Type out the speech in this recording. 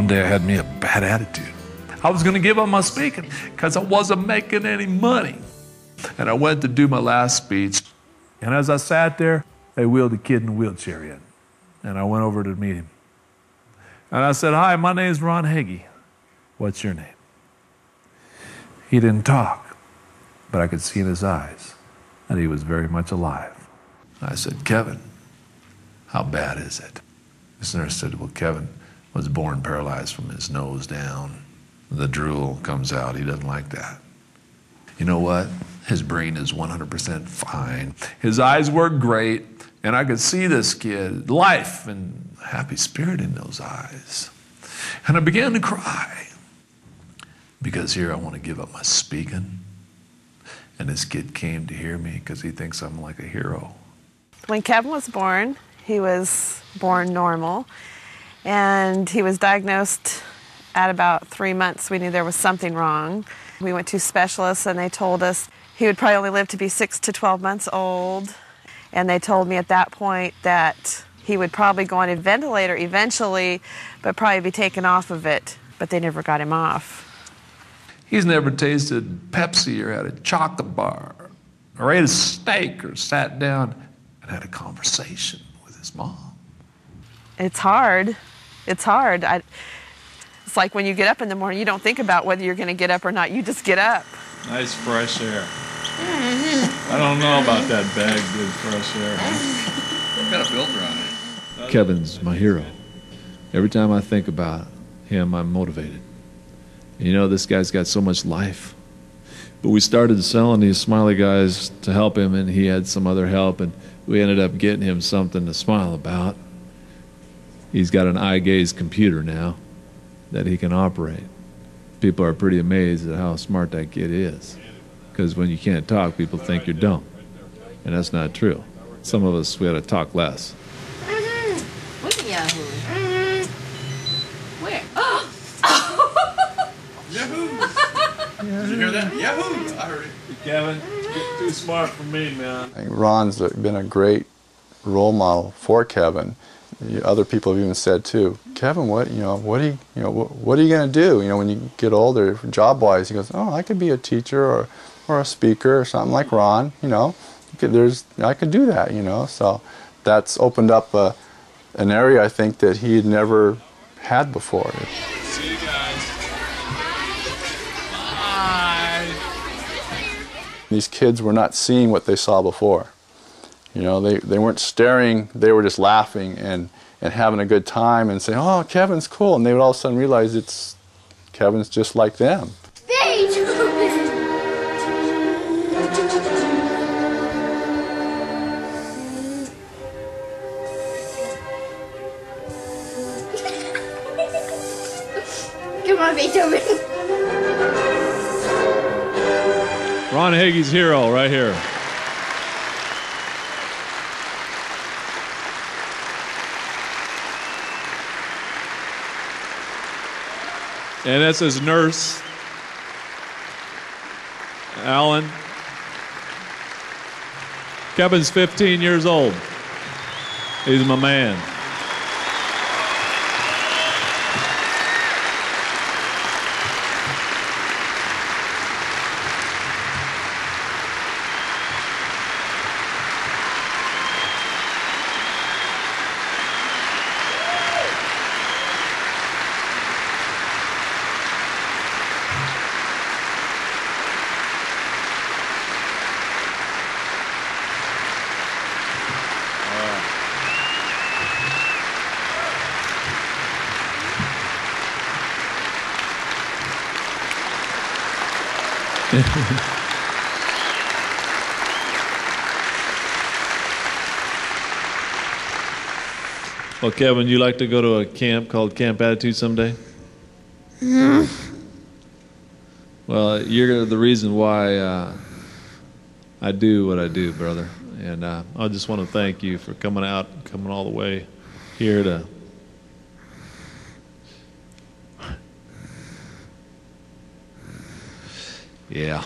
One day I had me a bad attitude. I was going to give up my speaking because I wasn't making any money. And I went to do my last speech. And as I sat there, they wheeled a kid in a wheelchair in. And I went over to meet him. And I said, "Hi, my name's Ron Heagy. What's your name?" He didn't talk, but I could see in his eyes that he was very much alive. I said, "Kevin, how bad is it?" This nurse said, "Well, Kevin was born paralyzed from his nose down. The drool comes out. He doesn't like that. You know what? His brain is 100% fine. His eyes work great, and I could see this kid, life and happy spirit in those eyes." And I began to cry because here I want to give up my speaking, and this kid came to hear me because he thinks I'm like a hero. When Kevin was born, he was born normal, and he was diagnosed at about 3 months. We knew there was something wrong. We went to specialists, and they told us he would probably only live to be 6 to 12 months old. And they told me at that point that he would probably go on a ventilator eventually, but probably be taken off of it. But they never got him off. He's never tasted Pepsi or had a chocolate bar or ate a steak or sat down and had a conversation with his mom. It's hard. It's hard. It's like when you get up in the morning, you don't think about whether you're going to get up or not. You just get up. Nice fresh air. I don't know about that bag, good fresh air. Got a filter on it. Kevin's my hero. Every time I think about him, I'm motivated. You know, this guy's got so much life. But we started selling these smiley guys to help him, and he had some other help, and we ended up getting him something to smile about. He's got an eye gaze computer now that he can operate. People are pretty amazed at how smart that kid is. Because when you can't talk, people think you're dumb. And that's not true. Some of us, we ought to talk less. Look at Yahoo. Where? Yahoo! Did you hear that? Yahoo! I heard it. Kevin, you're too smart for me, man. I think Ron's been a great role model for Kevin. Other people have even said too, "Kevin, what are you going to do? When you get older, job-wise?" He goes, "Oh, I could be a teacher or a speaker or something like Ron. I could do that. So that's opened up an area I think that he had never had before. See you guys. Bye. These kids were not seeing what they saw before. They weren't staring, they were just laughing and having a good time and saying, "Oh, Kevin's cool." And they would all of a sudden realize Kevin's just like them. Come on, Beethoven. Ron Heagy's hero right here. And that's his nurse, Alan. Kevin's 15 years old. He's my man. Well, Kevin, you like to go to a camp called Camp Attitude someday? Well, you're the reason why I do what I do, brother. And I just want to thank you for coming out, coming all the way here to... Yeah.